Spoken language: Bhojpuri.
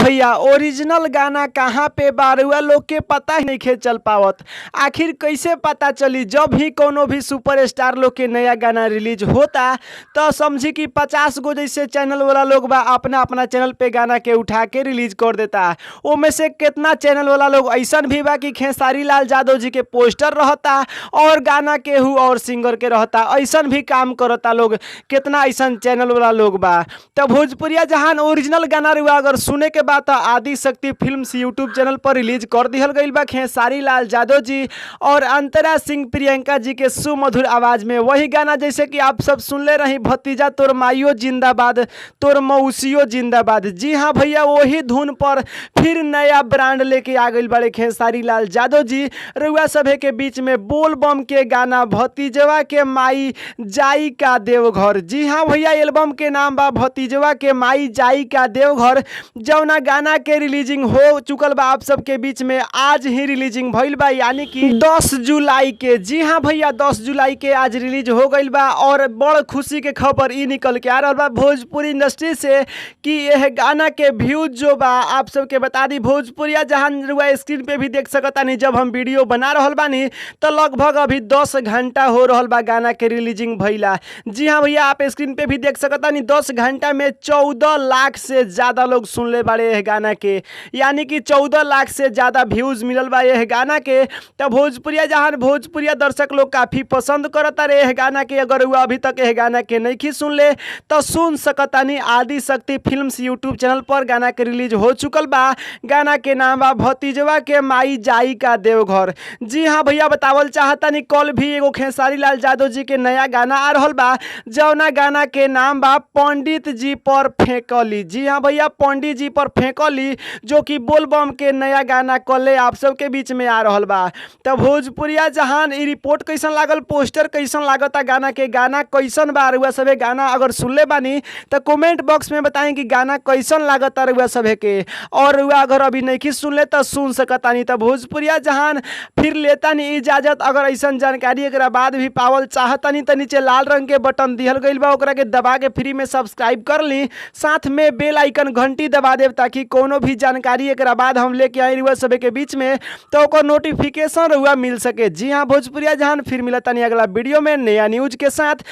भैया ओरिजिनल गाना कहाँ पे बारुआ लोग के पता ही नहीं चल पावत। आखिर कैसे पता चली? जब भी कोनो भी सुपरस्टार लोग के नया गाना रिलीज होता तो समझी कि 50 गो जैसे चैनल वाला लोग बा अपना अपना चैनल पे गाना के उठा के रिलीज कर देता। वो में से कितना चैनल वाला लोग ऐसा भी बा कि खेसारी लाल यादव जी के पोस्टर रहता और गाना केहू और सिंगर के रहता, ऐसा भी काम करता लोग। कितना ऐसा चैनल वाला लोग बा। तो भोजपुरिया जहान ओरिजिनल गाना रुआ अगर सुने के बाद आदि शक्ति फिल्म्स यूट्यूब चैनल पर रिलीज कर दिहल गई बा खेसारी लाल यादव जी और अंतरा सिंह प्रियंका जी के सुमधुर आवाज में। वही गाना जैसे कि आप सब सुन ले रही, भतीजा तोर माइयो जिंदाबाद तोर मौसियो जिंदाबाद। जी हाँ भैया, वही धुन पर फिर नया ब्रांड लेके आ गई बड़े खेसारी लाल यादव जी रुआ सभे के बीच में बोल बम के गाना भतीजवा के माई जाई का देवघर। जी हाँ भैया, एल्बम के नाम बा भतीजवा के माई जाई का देवघर। जौना गाना के रिलीजिंग हो चुकल बा आप सबके बीच में, आज ही रिलीजिंग भइल बा यानी कि 10 जुलाई के। जी हाँ भैया, 10 जुलाई के आज रिलीज हो गइल बा और बड़ खुशी के खबर ई निकल के आ रहा बा भोजपुरी इंडस्ट्री से कि यह गाना के व्यूज जो बा आप सबके बता दी। भोजपुरिया जहां रुआ स्क्रीन पे भी देख सकता नहीं, जब हम वीडियो बना रहल बानी तो लगभग अभी 10 घंटा हो रहल बा गाना के रिलीजिंग भइला। जी हाँ भैया, आप स्क्रीन पे भी देख सकता नहीं 10 घंटा में 14 लाख से ज़्यादा लोग सुन ले बड़े यह गाना के, यानी कि 14 लाख से ज़्यादा व्यूज़ मिलल बा यह गाना के। तो भोजपुरिया जहां भोजपुरिया दर्शक लोग काफ़ी पसंद करता रहे यह गाना के। अगर वो अभी तक यह गाना के नहीं सुन ले तो सुन सकता नहीं, आदि शक्ति फिल्म्स यूट्यूब चैनल पर गाना के रिलीज हो चुकल बा। गाना के नाम बा भतीजवा के माई जाई का देवघर। जी हाँ भैया, बतावल चाहता नहीं कल भी एगो खेसारी लाल यादव जी के नया गाना आ रहल बा जौना गाना के नाम बा पंडित जी पर फेंकली। जी हाँ भैया, पंडित जी पर फेंकली जो कि बोलबम के नया गाना कले आप सबके बीच में आ रहल बा। तो भोजपुरिया जहान ई रिपोर्ट कैसन लागल, पोस्टर कैसन लागता गाना के, गाना कैसन बा रुआ सभे गाना अगर सुनले बानी तो कमेंट बॉक्स में बताएं कि गाना कैसन लागता रुआ सभे के। और रुआ अगर अभी नहीं सुन ले तो सुन सकता नहीं। तो भोजपुरिया जहान फिर लेता नहीं इजाजत। अगर ऐसा जानकारी एक बाद भी पावल चाहता नहीं तो नीचे लाल रंग के बटन दिहल गई बा, ओकरा के दबा के फ्री में सब्सक्राइब कर ली, साथ में बेल आइकन घंटी दबा देव ताकि कोनो भी जानकारी एक बाद हम लेके आई रुआ सभे के बीच में तो ओकर नोटिफिकेशन रुआ मिल सके। जी हाँ भोजपुरिया जहान फिर मिलता नहीं अगला वीडियो में नया न्यूज के साथ।